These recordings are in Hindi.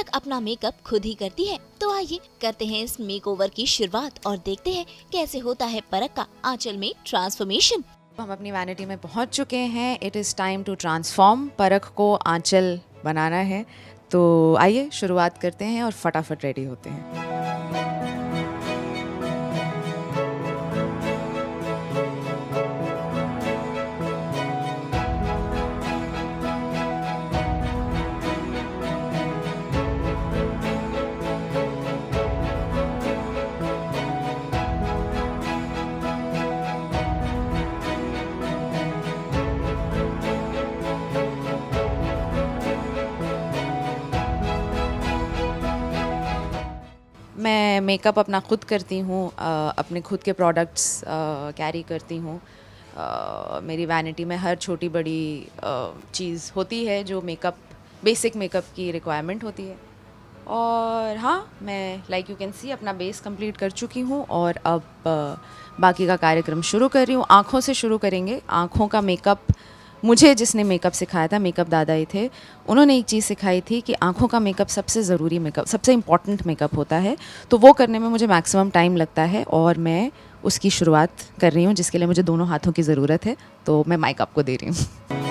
परख अपना मेकअप खुद ही करती है। तो आइए करते हैं इस मेकओवर की शुरुआत और देखते हैं कैसे होता है परख का आंचल में ट्रांसफॉर्मेशन। हम अपनी वैनिटी में पहुंच चुके हैं। It is time to transform. परख को आंचल बनाना है, तो आइए शुरुआत करते हैं और फटाफट रेडी होते हैं। मैं मेकअप अपना खुद करती हूँ, अपने खुद के प्रोडक्ट्स कैरी करती हूँ। मेरी वैनिटी में हर छोटी बड़ी चीज़ होती है जो बेसिक मेकअप की रिक्वायरमेंट होती है। और हाँ, मैं लाइक यू कैन सी अपना बेस कंप्लीट कर चुकी हूँ और अब बाकी का कार्यक्रम शुरू कर रही हूँ। आँखों से शुरू करेंगे। आँखों का मेकअप मुझे जिसने मेकअप सिखाया था, मेकअप दादा ही थे। उन्होंने एक चीज़ सिखाई थी कि आँखों का मेकअप सबसे ज़रूरी मेकअप, सबसे इम्पॉर्टेंट मेकअप होता है। तो वो करने में मुझे मैक्सिमम टाइम लगता है और मैं उसकी शुरुआत कर रही हूँ, जिसके लिए मुझे दोनों हाथों की ज़रूरत है। तो मैं माइक आपको दे रही हूँ।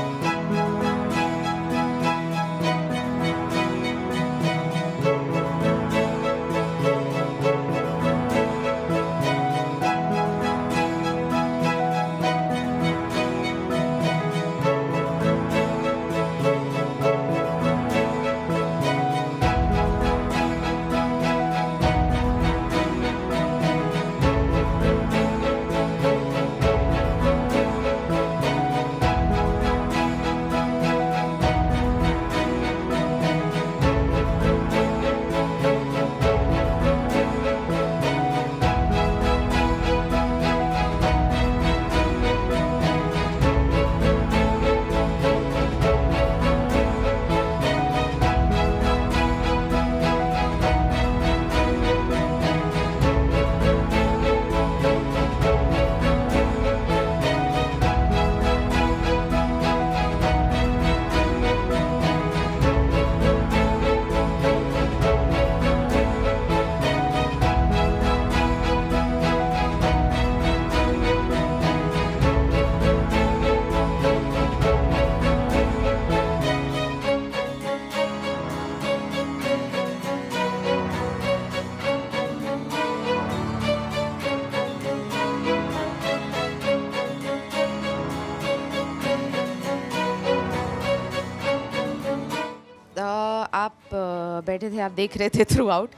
आप बैठे थे, आप देख रहे थे थ्रू आउट।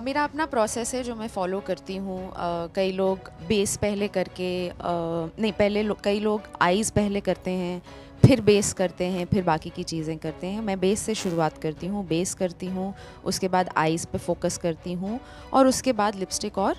मेरा अपना प्रोसेस है जो मैं फॉलो करती हूँ। कई लोग बेस पहले करके नहीं पहले कई लोग आईज़ पहले करते हैं, फिर बेस करते हैं, फिर बाकी की चीज़ें करते हैं। मैं बेस से शुरुआत करती हूँ, बेस करती हूँ, उसके बाद आईज़ पे फोकस करती हूँ और उसके बाद लिपस्टिक और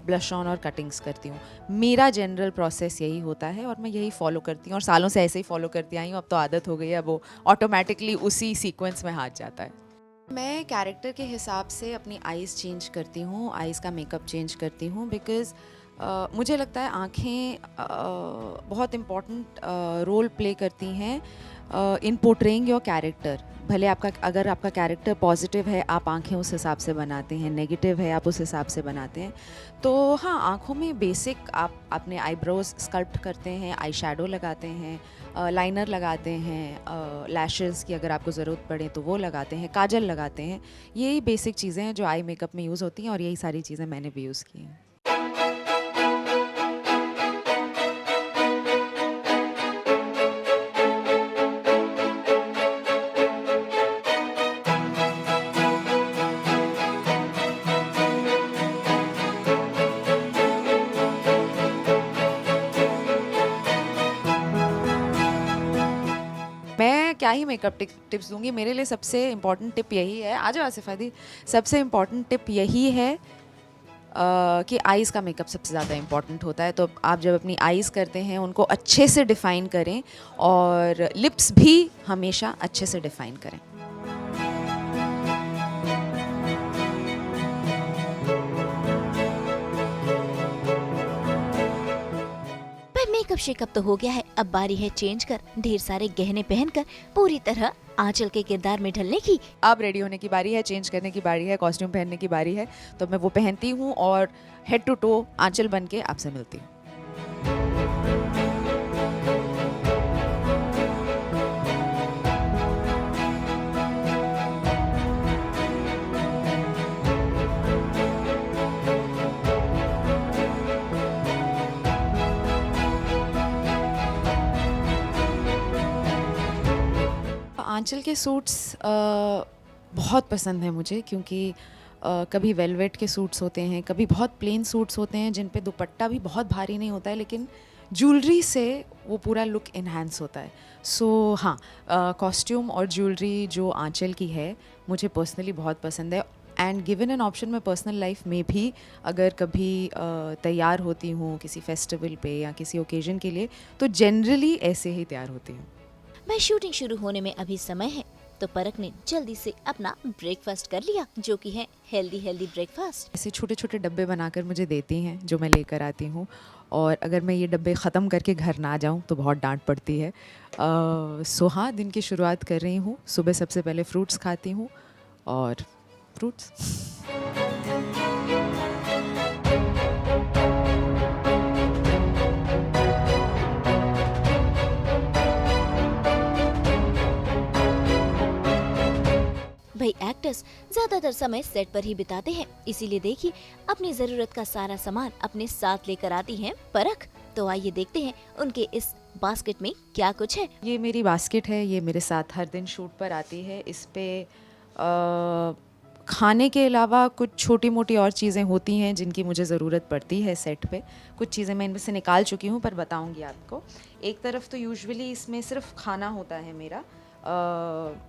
ब्लश ऑन और कटिंग्स करती हूँ। मेरा जनरल प्रोसेस यही होता है और मैं यही फॉलो करती हूँ और सालों से ऐसे ही फॉलो करती आई हूँ। अब तो आदत हो गई है, अब वो ऑटोमेटिकली उसी सीक्वेंस में हाथ जाता है। मैं कैरेक्टर के हिसाब से अपनी आईज़ चेंज करती हूँ, आईज़ का मेकअप चेंज करती हूँ, बिकॉज़ मुझे लगता है आँखें बहुत इम्पॉर्टेंट रोल प्ले करती हैं इन पोर्ट्रेइंग योर कैरेक्टर। भले अगर आपका कैरेक्टर पॉजिटिव है, आप आँखें उस हिसाब से बनाते हैं, नेगेटिव है, आप उस हिसाब से बनाते हैं। तो हाँ, आँखों में बेसिक आप अपने आईब्रोज स्कल्प्ट करते हैं, आई शैडो लगाते हैं, लाइनर लगाते हैं, लैशेज़ की अगर आपको ज़रूरत पड़े तो वो लगाते हैं, काजल लगाते हैं। यही बेसिक चीज़ें हैं जो आई मेकअप में यूज़ होती हैं और यही सारी चीज़ें मैंने भी यूज़ की हैं। मैं क्या ही मेकअप टिप्स दूंगी। मेरे लिए सबसे इम्पॉर्टेंट टिप यही है, आ जाओ आसिफा दी, सबसे इम्पॉर्टेंट टिप यही है कि आईज़ का मेकअप सबसे ज़्यादा इम्पॉर्टेंट होता है। तो आप जब अपनी आईज़ करते हैं उनको अच्छे से डिफ़ाइन करें और लिप्स भी हमेशा अच्छे से डिफ़ाइन करें। पर मेकअप शेकअप तो हो गया है, अब बारी है चेंज कर ढेर सारे गहने पहनकर पूरी तरह आंचल के किरदार में ढलने की। अब रेडी होने की बारी है, चेंज करने की बारी है, कॉस्ट्यूम पहनने की बारी है, तो मैं वो पहनती हूँ और हेड टू टो आंचल बन के आपसे मिलती हूँ। आंचल के सूट्स बहुत पसंद हैं मुझे, क्योंकि कभी वेलवेट के सूट्स होते हैं, कभी बहुत प्लेन सूट्स होते हैं जिन पे दुपट्टा भी बहुत भारी नहीं होता है, लेकिन ज्वेलरी से वो पूरा लुक इन्हांस होता है। सो हाँ, कॉस्ट्यूम और ज्वेलरी जो आंचल की है मुझे पर्सनली बहुत पसंद है। एंड गिवन एन ऑप्शन, मैं पर्सनल लाइफ में भी अगर कभी तैयार होती हूँ किसी फेस्टिवल पे या किसी ओकेजन के लिए, तो जनरली ऐसे ही तैयार होती हूँ। भाई शूटिंग शुरू होने में अभी समय है, तो परख ने जल्दी से अपना ब्रेकफास्ट कर लिया, जो कि है हेल्दी ब्रेकफास्ट। ऐसे छोटे छोटे डब्बे बनाकर मुझे देती हैं जो मैं लेकर आती हूँ, और अगर मैं ये डब्बे ख़त्म करके घर ना जाऊँ तो बहुत डांट पड़ती है। सो हाँ, दिन की शुरुआत कर रही हूँ। सुबह सबसे पहले फ्रूट्स खाती हूँ, और फ्रूट्स भाई एक्टर्स ज्यादातर समय सेट पर ही बिताते हैं, इसीलिए देखिए अपनी जरूरत का सारा सामान अपने साथ लेकर आती हैं परख। तो आइए देखते हैं उनके इस बास्केट में क्या कुछ है। ये मेरी बास्केट है, ये मेरे साथ हर दिन शूट पर आती है। इस पे खाने के अलावा कुछ छोटी मोटी और चीज़ें होती हैं जिनकी मुझे ज़रूरत पड़ती है सेट पे। कुछ चीज़ें मैं इनमें से निकाल चुकी हूँ, पर बताऊँगी आपको। एक तरफ तो यूजुअली इसमें सिर्फ खाना होता है मेरा।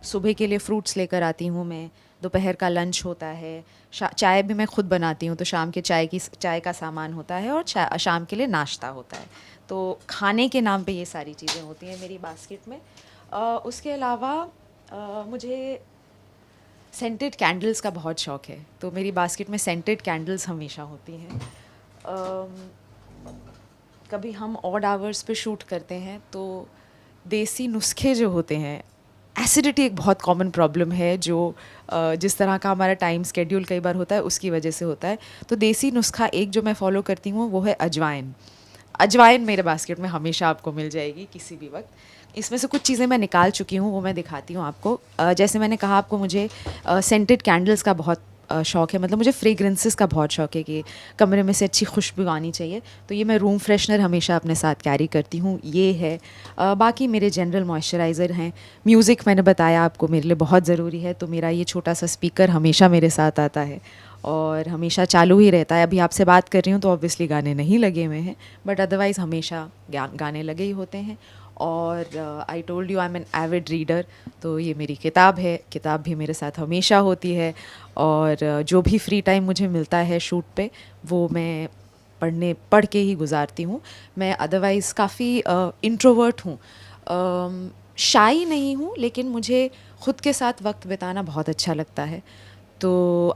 सुबह के लिए फ्रूट्स लेकर आती हूँ मैं, दोपहर का लंच होता है, चाय भी मैं खुद बनाती हूँ, तो शाम के चाय का सामान होता है, और शाम के लिए नाश्ता होता है। तो खाने के नाम पे ये सारी चीज़ें होती हैं मेरी बास्केट में। उसके अलावा मुझे सेंटेड कैंडल्स का बहुत शौक़ है, तो मेरी बास्केट में सेंटेड कैंडल्स हमेशा होती हैं। कभी हम ऑड आवर्स पे शूट करते हैं, तो देसी नुस्खे जो होते हैं, एसिडिटी एक बहुत कॉमन प्रॉब्लम है जो जिस तरह का हमारा टाइम स्केड्यूल कई बार होता है उसकी वजह से होता है। तो देसी नुस्खा एक जो मैं फ़ॉलो करती हूँ वो है अजवाइन। अजवाइन मेरे बास्केट में हमेशा आपको मिल जाएगी किसी भी वक्त। इसमें से कुछ चीज़ें मैं निकाल चुकी हूँ, वो मैं दिखाती हूँ आपको। जैसे मैंने कहा आपको, मुझे सेंटेड कैंडल्स का बहुत शौक़ है, मतलब मुझे फ्रेग्रेंसेस का बहुत शौक़ है कि कमरे में से अच्छी खुशबू आनी चाहिए। तो ये मैं रूम फ्रेशनर हमेशा अपने साथ कैरी करती हूँ, ये है। बाकी मेरे जनरल मॉइस्चराइज़र हैं। म्यूज़िक मैंने बताया आपको मेरे लिए बहुत ज़रूरी है, तो मेरा ये छोटा सा स्पीकर हमेशा मेरे साथ आता है और हमेशा चालू ही रहता है। अभी आपसे बात कर रही हूँ तो ऑब्वियसली गाने नहीं लगे हुए हैं, बट अदरवाइज़ हमेशा गाने लगे ही होते हैं। और I told you I am an avid reader, तो ये मेरी किताब है, किताब भी मेरे साथ हमेशा होती है। और जो भी फ्री टाइम मुझे मिलता है शूट पे, वो मैं पढ़ के ही गुजारती हूँ। मैं अदरवाइज़ काफ़ी इंट्रोवर्ट हूँ, शाई नहीं हूँ, लेकिन मुझे ख़ुद के साथ वक्त बिताना बहुत अच्छा लगता है। तो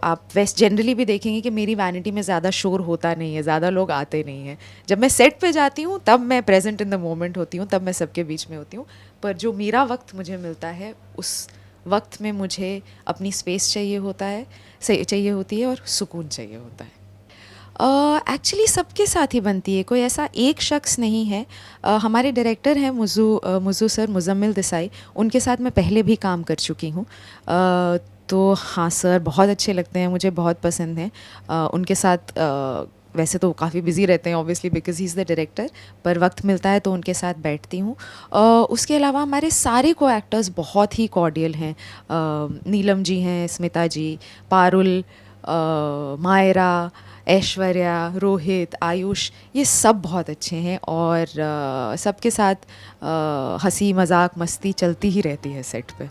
आप वैसे जनरली भी देखेंगे कि मेरी वैनिटी में ज़्यादा शोर होता नहीं है, ज़्यादा लोग आते नहीं हैं। जब मैं सेट पे जाती हूँ तब मैं प्रेजेंट इन द मोमेंट होती हूँ, तब मैं सबके बीच में होती हूँ। पर जो मेरा वक्त मुझे मिलता है, उस वक्त में मुझे अपनी स्पेस चाहिए होती है और सुकून चाहिए होता है। एक्चुअली सबके साथ ही बनती है, कोई ऐसा एक शख्स नहीं है। हमारे डायरेक्टर हैं मुज़ू सर, मुज़म्मिल देसाई, उनके साथ मैं पहले भी काम कर चुकी हूँ। तो हाँ सर बहुत अच्छे लगते हैं, मुझे बहुत पसंद हैं। उनके साथ वैसे तो काफ़ी बिज़ी रहते हैं obviously because he is the director, पर वक्त मिलता है तो उनके साथ बैठती हूँ। उसके अलावा हमारे सारे को एक्टर्स बहुत ही कॉर्डियल हैं। नीलम जी हैं, स्मिता जी, पारुल, मायरा, ऐश्वर्या, रोहित, आयुष, ये सब बहुत अच्छे हैं। और सबके साथ हंसी मजाक मस्ती चलती ही रहती है सेट पे।